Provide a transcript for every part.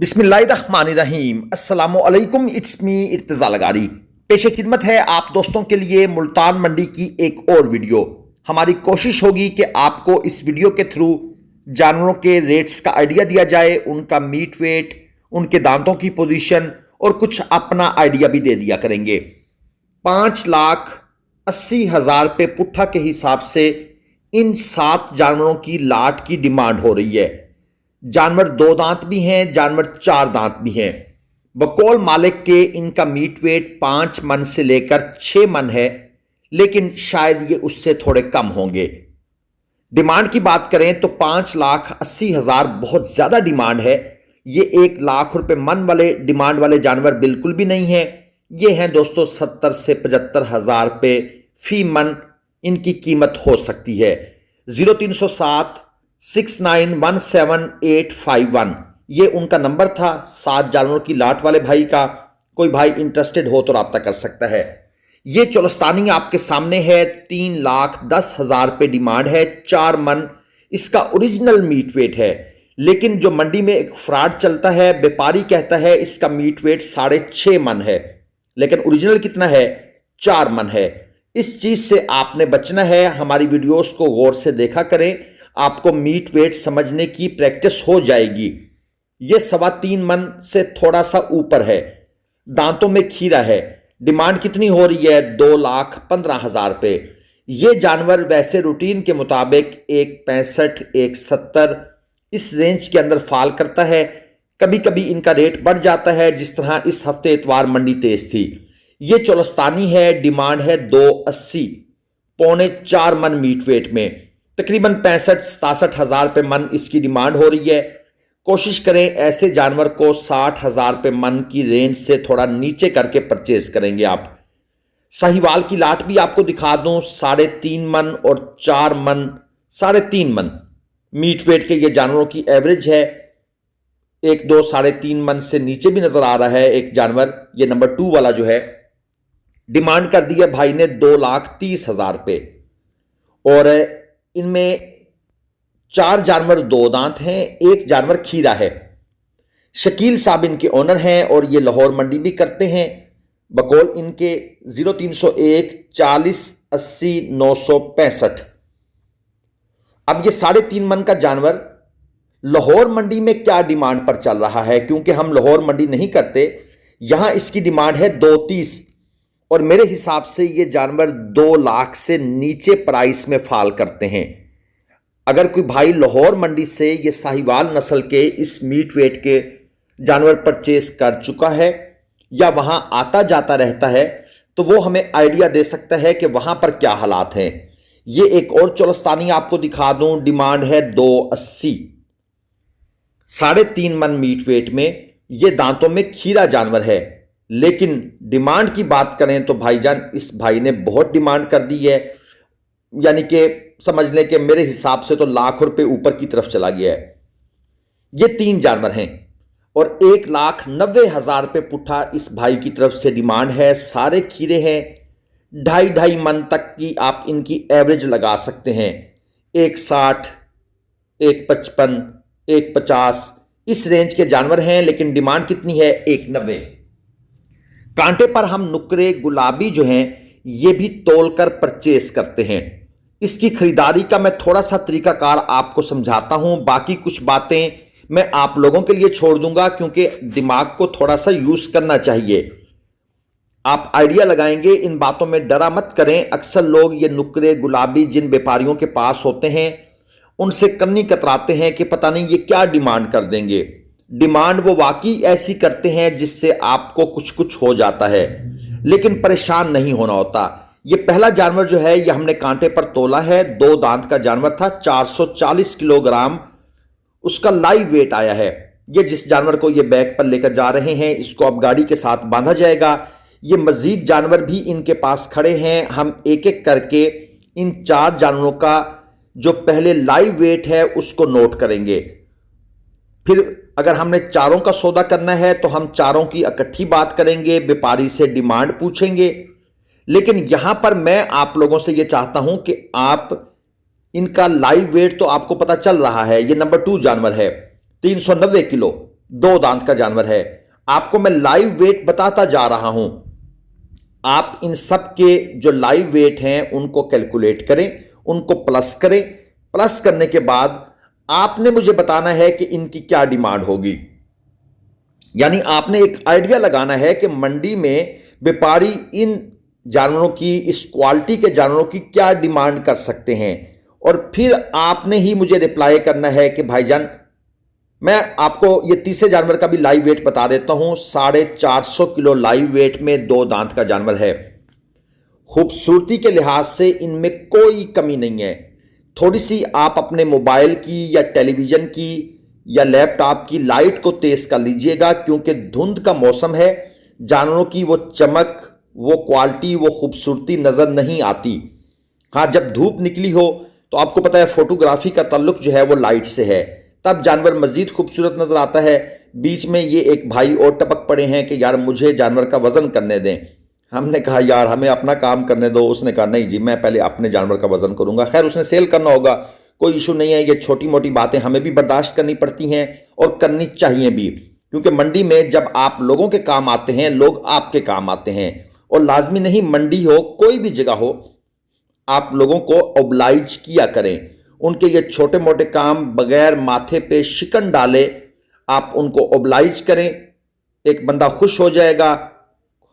बिस्मिल्लाहिर्रहमानिर्रहीम अस्सलामुअलैकुम। It's me Irtiza Lagari. पेशे खिदमत है आप दोस्तों के लिए मुल्तान मंडी की एक और वीडियो। हमारी कोशिश होगी कि आपको इस वीडियो के थ्रू जानवरों के रेट्स का आइडिया दिया जाए, उनका मीट वेट, उनके दांतों की पोजीशन और कुछ अपना आइडिया भी दे दिया करेंगे। 5,80,000 पे पुट्ठा के हिसाब से इन 7 जानवरों की लाट की डिमांड हो रही है। जानवर 2 दांत भी हैं, जानवर 4 दांत भी हैं। बकौल मालिक के इनका मीट वेट 5 मन से लेकर 6 मन है, लेकिन शायद ये उससे थोड़े कम होंगे। डिमांड की बात करें तो 5,80,000 बहुत ज्यादा डिमांड है। ये 1 लाख रुपए मन वाले डिमांड वाले जानवर बिल्कुल भी नहीं है। ये हैं दोस्तों 70 से 75,000 रुपए फी मन इनकी कीमत हो सकती है। 0307 6917 ये उनका नंबर था 7 जानवरों की लाट वाले भाई का। कोई भाई इंटरेस्टेड हो तो रब्ता कर सकता है। ये चोलस्तानी आपके सामने है। 3,10,000 रुपये डिमांड है। 4 मन इसका ओरिजिनल मीट वेट है, लेकिन जो मंडी में एक फ्रॉड चलता है, व्यापारी कहता है इसका मीट वेट 6.5 मन है, लेकिन ओरिजिनल कितना है? 4 मन है। इस चीज से आपने बचना है। हमारी वीडियोस को गौर से देखा करें, आपको मीट वेट समझने की प्रैक्टिस हो जाएगी। यह 3.25 मन से थोड़ा सा ऊपर है। दांतों में खीरा है। डिमांड कितनी हो रही है? 2,15,000 रुपये। यह जानवर वैसे रूटीन के मुताबिक 1.65 1.70 इस रेंज के अंदर फॉल करता है। कभी कभी इनका रेट बढ़ जाता है, जिस तरह इस हफ्ते इतवार मंडी तेज थी। यह चोलस्तानी है। डिमांड है 280, 3.25 मन मीट वेट में। तकरीबन 65-67,000 रुपये मन इसकी डिमांड हो रही है। कोशिश करें ऐसे जानवर को 60,000 रुपये मन की रेंज से थोड़ा नीचे करके परचेज करेंगे आप। साहिवाल की लाट भी आपको दिखा दूं। 3.5 मन और 4 मन, 3.5 मन मीट वेट के ये जानवरों की एवरेज है। 1, 2, 3.5 मन से नीचे भी नजर आ रहा है एक जानवर, ये नंबर 2 वाला जो है। डिमांड कर दी है भाई ने 2,30,000 रुपये। और इनमें 4 जानवर 2 दांत हैं, 1 जानवर खीरा है। शकील साहब इनके ओनर हैं और ये लाहौर मंडी भी करते हैं। बकौल इनके 0301 40 80 965। अब ये 3.5 मन का जानवर लाहौर मंडी में क्या डिमांड पर चल रहा है, क्योंकि हम लाहौर मंडी नहीं करते, यहां इसकी डिमांड है 2.30 और मेरे हिसाब से ये जानवर 2 लाख से नीचे प्राइस में फॉल करते हैं। अगर कोई भाई लाहौर मंडी से ये साहिवाल नस्ल के इस मीट वेट के जानवर परचेज कर चुका है या वहां आता जाता रहता है, तो वो हमें आइडिया दे सकता है कि वहां पर क्या हालात हैं। ये एक और चोलस्तानी आपको दिखा दूं। डिमांड है 280, 3.5 मन मीट वेट में। ये दांतों में खीरा जानवर है, लेकिन डिमांड की बात करें तो भाईजान इस भाई ने बहुत डिमांड कर दी है। यानी कि समझ लें कि मेरे हिसाब से तो लाख रुपए ऊपर की तरफ चला गया है। ये 3 जानवर हैं और 1,90,000 रुपये पुट्ठा इस भाई की तरफ से डिमांड है। सारे खीरे हैं। 2.5 मन तक की आप इनकी एवरेज लगा सकते हैं। 1.60 1.55 1.50 इस रेंज के जानवर हैं, लेकिन डिमांड कितनी है? 1.90। कांटे पर हम नुकरे गुलाबी जो हैं ये भी तोलकर परचेस करते हैं। इसकी खरीदारी का मैं थोड़ा सा तरीकाकार आपको समझाता हूं। बाकी कुछ बातें मैं आप लोगों के लिए छोड़ दूंगा, क्योंकि दिमाग को थोड़ा सा यूज करना चाहिए। आप आइडिया लगाएंगे, इन बातों में डरा मत करें। अक्सर लोग ये नुकरे गुलाबी जिन व्यापारियों के पास होते हैं उनसे कन्नी कतराते हैं कि पता नहीं ये क्या डिमांड कर देंगे। डिमांड वो वाकई ऐसी करते हैं जिससे आपको कुछ कुछ हो जाता है, लेकिन परेशान नहीं होना होता। ये पहला जानवर जो है ये हमने कांटे पर तोला है। 2 दांत का जानवर था। 440 किलोग्राम उसका लाइव वेट आया है। ये जिस जानवर को ये बैग पर लेकर जा रहे हैं, इसको अब गाड़ी के साथ बांधा जाएगा। ये मजीद जानवर भी इनके पास खड़े हैं। हम एक एक करके इन 4 जानवरों का जो पहले लाइव वेट है उसको नोट करेंगे। फिर अगर हमने चारों का सौदा करना है तो हम चारों की इकट्ठी बात करेंगे, व्यापारी से डिमांड पूछेंगे। लेकिन यहां पर मैं आप लोगों से यह चाहता हूं कि आप इनका लाइव वेट तो आपको पता चल रहा है। ये नंबर 2 जानवर है, 390 किलो। 2 दांत का जानवर है। आपको मैं लाइव वेट बताता जा रहा हूं। आप इन सब के जो लाइव वेट हैं उनको कैलकुलेट करें, उनको प्लस करें। प्लस करने के बाद आपने मुझे बताना है कि इनकी क्या डिमांड होगी। यानी आपने एक आइडिया लगाना है कि मंडी में व्यापारी इन जानवरों की, इस क्वालिटी के जानवरों की क्या डिमांड कर सकते हैं, और फिर आपने ही मुझे रिप्लाई करना है कि भाईजान, मैं आपको ये तीसरे जानवर का भी लाइव वेट बता देता हूं। 450 किलो लाइव वेट में 2 दांत का जानवर है। खूबसूरती के लिहाज से इनमें कोई कमी नहीं है। थोड़ी सी आप अपने मोबाइल की या टेलीविजन की या लैपटॉप की लाइट को तेज कर लीजिएगा, क्योंकि धुंध का मौसम है। जानवरों की वो चमक, वो क्वालिटी, वो खूबसूरती नजर नहीं आती। हाँ, जब धूप निकली हो तो आपको पता है फोटोग्राफी का ताल्लुक जो है वो लाइट से है, तब जानवर मजीद खूबसूरत नजर आता है। बीच में ये एक भाई और टपक पड़े हैं कि यार मुझे जानवर का वजन करने दें। हमने कहा यार हमें अपना काम करने दो। उसने कहा नहीं जी, मैं पहले अपने जानवर का वजन करूंगा। खैर, उसने सेल करना होगा, कोई इशू नहीं है। ये छोटी मोटी बातें हमें भी बर्दाश्त करनी पड़ती हैं और करनी चाहिए भी, क्योंकि मंडी में जब आप लोगों के काम आते हैं, लोग आपके काम आते हैं। और लाजमी नहीं मंडी हो, कोई भी जगह हो, आप लोगों को ओब्लाइज किया करें। उनके ये छोटे मोटे काम बगैर माथे पे शिकन डाले आप उनको ओब्लाइज करें। एक बंदा खुश हो जाएगा,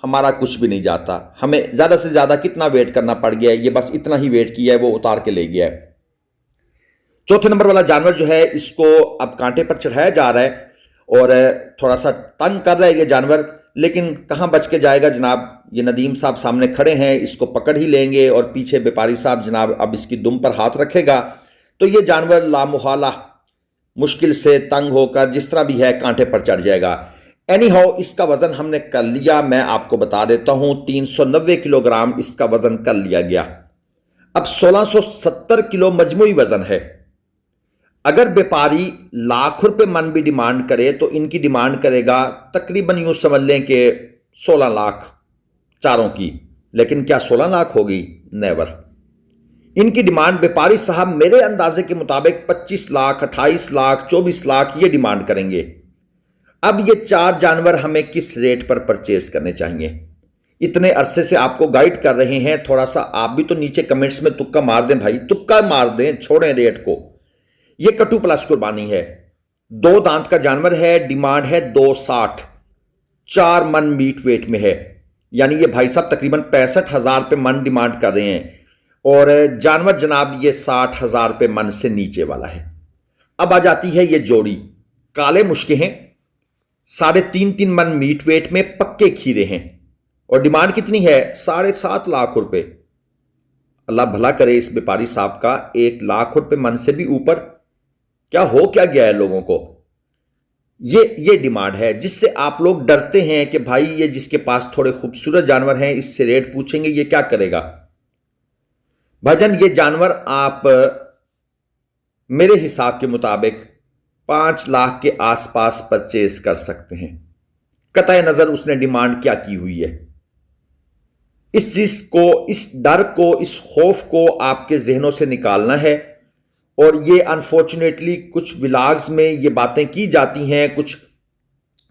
हमारा कुछ भी नहीं जाता। हमें ज़्यादा से ज़्यादा कितना वेट करना पड़ गया है, ये बस इतना ही वेट किया है, वो उतार के ले गया है। चौथे नंबर वाला जानवर जो है, इसको अब कांटे पर चढ़ाया जा रहा है और थोड़ा सा तंग कर रहा है ये जानवर, लेकिन कहाँ बच के जाएगा जनाब। ये नदीम साहब सामने खड़े हैं, इसको पकड़ ही लेंगे और पीछे व्यापारी साहब जनाब अब इसकी दुम पर हाथ रखेगा तो ये जानवर लामुहाला मुश्किल से तंग होकर जिस तरह भी है कांटे पर चढ़ जाएगा। एनी हाउ, इसका वजन हमने कर लिया। मैं आपको बता देता हूं 390 किलोग्राम इसका वजन कर लिया गया। अब 1670 किलो मजमूई वजन है। अगर व्यापारी लाख रुपए मन भी डिमांड करे तो इनकी डिमांड करेगा तकरीबन यूं समझ लें कि 16 लाख चारों की। लेकिन क्या 16 लाख होगी? नेवर। इनकी डिमांड व्यापारी साहब मेरे अंदाजे के मुताबिक 25 लाख, 28 लाख, 24 लाख ये डिमांड करेंगे। अब ये 4 जानवर हमें किस रेट पर परचेज करने चाहिए? इतने अरसे से आपको गाइड कर रहे हैं, थोड़ा सा आप भी तो नीचे कमेंट्स में तुक्का मार दें भाई, तुक्का मार दें, छोड़ें रेट को। ये कटु प्लस कुर्बानी है। 2 दांत का जानवर है, डिमांड है 260, 4 मन मीट वेट में है। यानी ये भाई साहब तकरीबन 65,000 रुपये मन डिमांड कर रहे हैं और जानवर जनाब ये 60,000 रुपये मन से नीचे वाला है। अब आ जाती है ये जोड़ी, काले मुश्के हैं, 3.5 मन मीट वेट में, पक्के खीरे हैं और डिमांड कितनी है? 7.5 लाख रुपए। अल्लाह भला करे इस व्यापारी साहब का, 1 लाख रुपए मन से भी ऊपर। क्या हो क्या गया है लोगों को? ये डिमांड है जिससे आप लोग डरते हैं कि भाई ये जिसके पास थोड़े खूबसूरत जानवर हैं इससे रेट पूछेंगे, ये क्या करेगा? भाईजान ये जानवर आप मेरे हिसाब के मुताबिक 5 लाख के आसपास परचेज कर सकते हैं। कतई नजर उसने डिमांड क्या की हुई है। इस चीज को, इस डर को, इस खौफ को आपके जहनों से निकालना है। और ये अनफॉर्चुनेटली कुछ व्लॉग्स में ये बातें की जाती हैं, कुछ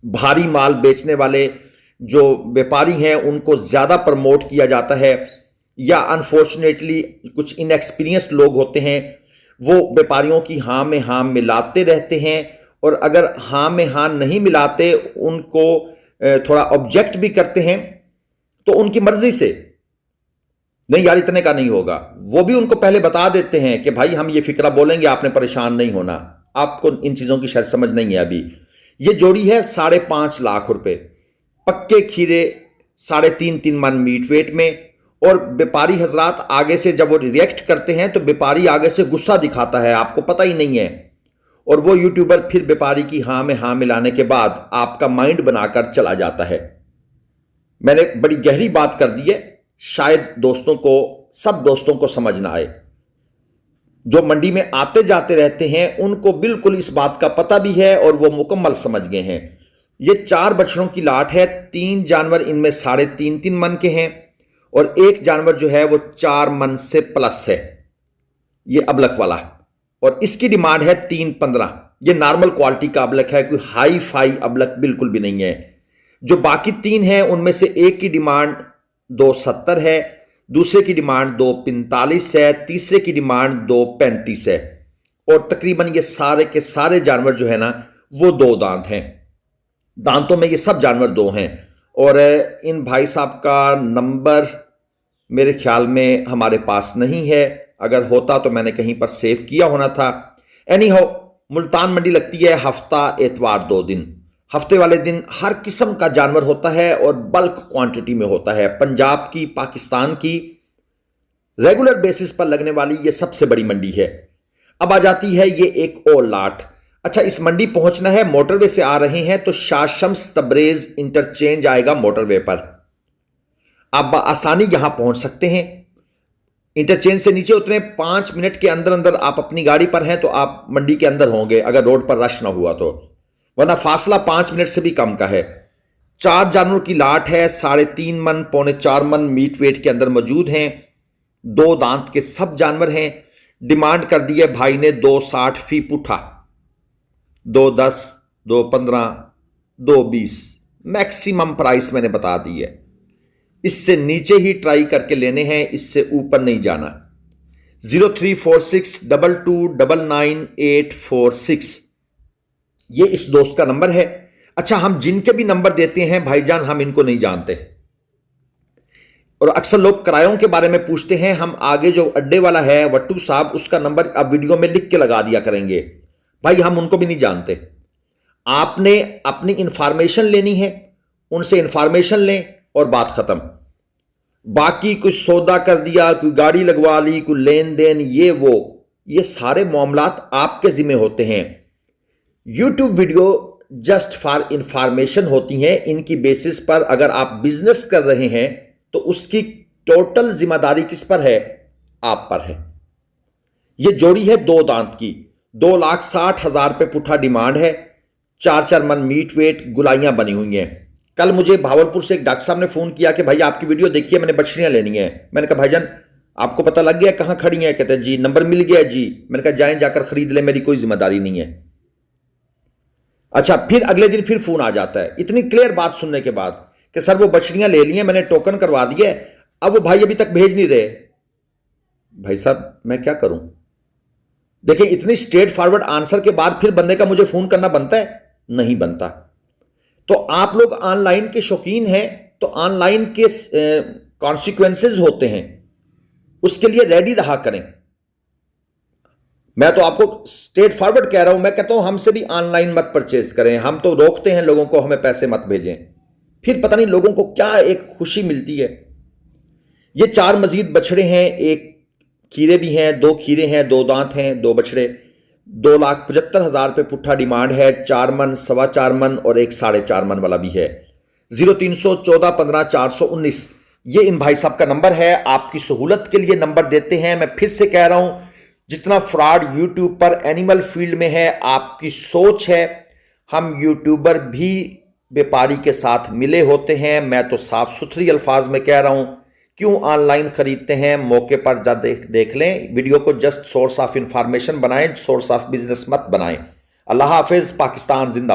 भारी माल बेचने वाले जो व्यापारी हैं उनको ज्यादा प्रमोट किया जाता है, या अनफॉर्चुनेटली कुछ इनएक्सपीरियंस्ड लोग होते हैं वो व्यापारियों की हाँ में हाँ मिलाते रहते हैं, और अगर हाँ में हाँ नहीं मिलाते उनको थोड़ा ऑब्जेक्ट भी करते हैं तो उनकी मर्जी से, नहीं यार इतने का नहीं होगा, वो भी उनको पहले बता देते हैं कि भाई हम ये फिक्रा बोलेंगे, आपने परेशान नहीं होना। आपको इन चीजों की शायद समझ नहीं है अभी। ये जोड़ी है 5.5 लाख रुपए, पक्के खीरे 3.5 मन मीट वेट में। और व्यापारी हजरात आगे से जब वो रिएक्ट करते हैं तो व्यापारी आगे से गुस्सा दिखाता है, आपको पता ही नहीं है, और वो यूट्यूबर फिर व्यापारी की हाँ में हाँ मिलाने के बाद आपका माइंड बनाकर चला जाता है। मैंने बड़ी गहरी बात कर दी है, शायद दोस्तों को, सब दोस्तों को समझ ना आए। जो मंडी में आते जाते रहते हैं उनको बिल्कुल इस बात का पता भी है और वो मुकम्मल समझ गए हैं। ये 4 बछड़ों की लाट है, 3 जानवर इनमें 3.5 मन के हैं और 1 जानवर जो है वो 4 मन से प्लस है, ये अबलक वाला, और इसकी डिमांड है 3.15। ये नॉर्मल क्वालिटी का अबलक है, कोई हाई फाई अबलक बिल्कुल भी नहीं है। जो बाकी 3 हैं उनमें से एक की डिमांड 270 है, दूसरे की डिमांड 245 है, तीसरे की डिमांड 235 है। और तकरीबन ये सारे के सारे जानवर जो है ना वो 2 दांत हैं। दांतों में ये सब जानवर 2 हैं। और इन भाई साहब का नंबर मेरे ख्याल में हमारे पास नहीं है, अगर होता तो मैंने कहीं पर सेव किया होना था। एनी हाउ, मुल्तान मंडी लगती है हफ्ता एतवार 2 दिन। हफ्ते वाले दिन हर किस्म का जानवर होता है और बल्क क्वांटिटी में होता है। पंजाब की, पाकिस्तान की रेगुलर बेसिस पर लगने वाली ये सबसे बड़ी मंडी है। अब आ जाती है ये एक और लाट। अच्छा, इस मंडी पहुंचना है, मोटरवे से आ रहे हैं तो शाह शम्स तब्रेज इंटरचेंज आएगा मोटरवे पर। आप आसानी यहां पहुंच सकते हैं। इंटरचेंज से नीचे उतरे 5 मिनट के अंदर अंदर आप अपनी गाड़ी पर हैं तो आप मंडी के अंदर होंगे, अगर रोड पर रश ना हुआ तो, वरना फासला 5 मिनट से भी कम का है। 4 जानवरों की लाट है, 3.5 मन, 4.25 मन मीट वेट के अंदर मौजूद हैं। 2 दांत के सब जानवर हैं। डिमांड कर दी है भाई ने 260 फी पुठा, 210, 215, 220 मैक्सिमम प्राइस मैंने बता दी है। इससे नीचे ही ट्राई करके लेने हैं, इससे ऊपर नहीं जाना। 034622999846 ये इस दोस्त का नंबर है। अच्छा, हम जिनके भी नंबर देते हैं भाईजान, हम इनको नहीं जानते। और अक्सर लोग किरायों के बारे में पूछते हैं। हम आगे जो अड्डे वाला है वट्टू साहब, उसका नंबर अब वीडियो में लिख के लगा दिया करेंगे। भाई हम उनको भी नहीं जानते। आपने अपनी इंफॉर्मेशन लेनी है, उनसे इंफॉर्मेशन लें और बात खत्म। बाकी कुछ सौदा कर दिया, कोई गाड़ी लगवा ली, कोई लेन देन, ये सारे मामलात आपके जिम्मे होते हैं। YouTube video just for information होती हैं। इनकी बेसिस पर अगर आप बिजनेस कर रहे हैं तो उसकी टोटल जिम्मेदारी किस पर है? आप पर है। यह जोड़ी है 2 दांत की, 2,60,000 रुपये पुठा डिमांड है। 4 मन मीट वेट, गुलाइयां बनी हुई हैं। कल मुझे भावलपुर से एक डॉक्टर साहब ने फोन किया कि भाई आपकी वीडियो देखिए, मैंने बछड़ियां लेनी है। मैंने कहा भाईजान आपको पता लग गया कहां खड़ी हैं? कहते हैं जी नंबर मिल गया जी। मैंने कहा जाएं जाकर खरीद ले, मेरी कोई जिम्मेदारी नहीं है। अच्छा, फिर अगले दिन फिर फोन आ जाता है इतनी क्लियर बात सुनने के बाद कि सर वो बछड़ियां ले ली हैं, मैंने टोकन करवा दिए, अब वो भाई अभी तक भेज नहीं रहे। भाई साहब मैं क्या करूं? देखिए, इतनी स्ट्रेट फॉरवर्ड आंसर के बाद फिर बंदे का मुझे फोन करना बनता है? नहीं बनता। तो आप लोग ऑनलाइन के शौकीन हैं तो ऑनलाइन के कॉन्सिक्वेंसेज होते हैं, उसके लिए रेडी रहा करें। मैं तो आपको स्ट्रेट फॉरवर्ड कह रहा हूं। मैं कहता हूं हमसे भी ऑनलाइन मत परचेज करें। हम तो रोकते हैं लोगों को, हमें पैसे मत भेजें। फिर पता नहीं लोगों को क्या एक खुशी मिलती है। ये 4 मजीद बछड़े हैं, एक खीरे भी हैं, 2 खीरे हैं, 2 दांत हैं, 2 बछड़े। 2,75,000 रुपये पुट्ठा डिमांड है। 4 मन, 4.25 मन और एक 4.5 मन वाला भी है। 0314150419 ये इन भाई साहब का नंबर है। आपकी सहूलत के लिए नंबर देते हैं। मैं फिर से कह रहा हूं, जितना फ्रॉड यूट्यूब पर एनिमल फील्ड में है, आपकी सोच है। हम यूट्यूबर भी व्यापारी के साथ मिले होते हैं। मैं तो साफ सुथरी अल्फाज में कह रहा हूं, क्यों ऑनलाइन खरीदते हैं? मौके पर जा देख लें वीडियो को। जस्ट सोर्स ऑफ इंफॉर्मेशन बनाएं, सोर्स ऑफ बिजनेस मत बनाएं। अल्लाह हाफिज। पाकिस्तान जिंदाबाद।